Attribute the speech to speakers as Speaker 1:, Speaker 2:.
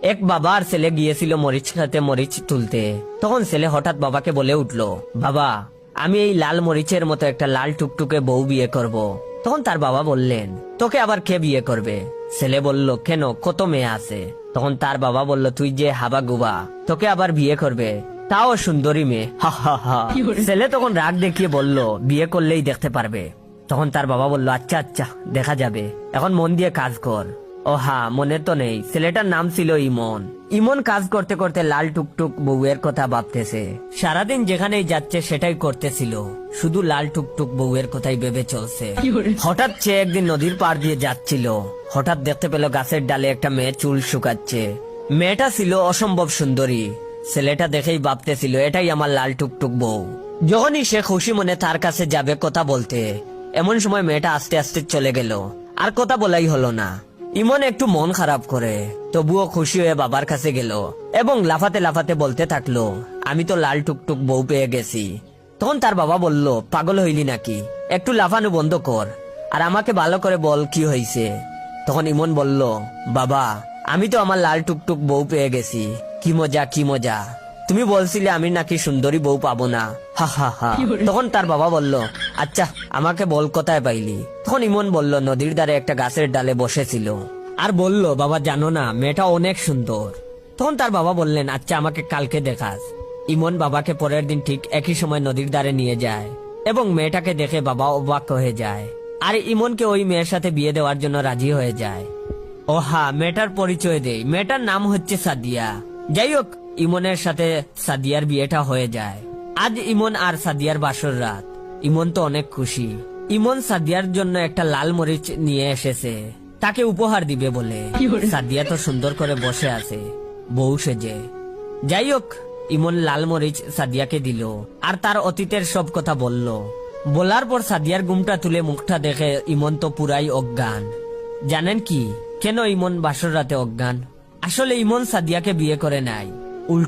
Speaker 1: এক বাবা আর ছেলে গিয়েছিল মরিচ খেতে মরিচ তুলতে। তখন ছেলে হঠাৎ বাবাকে বলে উঠলো, বাবা আমি এই লাল মরিচের মতো একটা লাল টুকটুকে বউ বিয়ে করব। তখন তার বাবা বললেন, তোকে আবার কে বিয়ে করবে? ছেলে বলল, কেন, কত মেয়ে আছে। তখন তার বাবা বলল, তুই যে হাবা গুবা, তোকে আবার বিয়ে করবে, তাও সুন্দরী মেয়ে। হা হা হা। ছেলে তখন রাগ দেখিয়ে বলল, বিয়ে করলেই দেখতে পারবে। তখন তার বাবা বলল, আচ্ছা আচ্ছা দেখা যাবে, এখন মন দিয়ে কাজ কর। ও হ্যাঁ, মনে তো নেই, ছেলেটার নাম ছিল ইমন। ইমন কাজ করতে করতে লাল টুকটুক বউয়ের কথা ভাবতেছে। সারাদিন যেখানেই যাচ্ছে সেটাই করতেছিল, শুধু লাল টুকটুক বউয়ের কথাই ভেবে চলছে। হঠাৎ সে একদিন নদীর পাড় দিয়ে যাচ্ছিল, হঠাৎ দেখতে পেল গাছের ডালে একটা মেয়ে চুল শুকাচ্ছে। মেয়েটা ছিল অসম্ভব সুন্দরী। ছেলেটা দেখেই ভাবতেছিল, এটাই আমার লাল টুকটুক বউ। যখনই সে খুশি মনে তার কাছে যাবে কথা বলতে, এমন সময় মেয়েটা আস্তে আস্তে চলে গেল, আর কথা বলাই হলো না। ইমন একটু মন খারাপ করে, তবুও খুশি হয়ে বাবার কাছে গেল এবং লাফাতে লাফাতে বলতে থাকলো, আমি তো লাল টুকটুক বউ পেয়ে গেছি। তখন তার বাবা বলল, পাগল হইলি নাকি, একটু লাফানো বন্ধ কর, আর আমাকে ভালো করে বল কি হয়েছে। তখন ইমন বলল, বাবা আমি তো আমার লাল টুকটুক বউ পেয়ে গেছি, কি মজা কি মজা, তুমি বলছিলে আমি নাকি সুন্দরী বউ পাবো না, হা হা হা। তখন তার বাবা বলল, আচ্ছা আমাকে বল কোথায় পাইলি। তখন ইমন বলল, নদীর ধারে একটা গাছের ডালে বসেছিল। আর বলল, বাবা জানো না, মেয়েটা অনেক সুন্দর। তখন তার বাবা বললেন, আচ্ছা আমাকে কালকে দেখাস। ইমন বাবাকে পরের দিন ঠিক একই সময় নদীর ধারে নিয়ে যায় এবং মেয়েটাকে দেখে বাবা অবাক হয়ে যায়, আর ইমনকে ওই মেয়ের সাথে বিয়ে দেওয়ার জন্য রাজি হয়ে যায়। ও হ্যাঁ, মেয়েটার পরিচয় দেই, মেয়েটার নাম হচ্ছে সাদিয়া। যাই হোক, ইমনের সাথে সাদিয়ার বিয়েটা হয়ে যায়। আজ ইমন আর সাদিয়ার বাসর রাত। ইমন তো অনেক খুশি। ইমন সাদিয়ার জন্য একটা লাল মরিচ নিয়ে এসেছে, তাকে উপহার দিবে বলে। সাদিয়া তো সুন্দর করে বসে আছে বউ সেজে। যাই হোক, ইমন লাল মরিচ সাদিয়াকে দিল আর তার অতীতের সব কথা বলল। বলার পর সাদিয়ার ঘুমটা তুলে মুখটা দেখে ইমন তো পুরাই অজ্ঞান। জানেন কি, কেন ইমন বাসর রাতে অজ্ঞান? আসলে ইমন সাদিয়াকে বিয়ে করে নাই।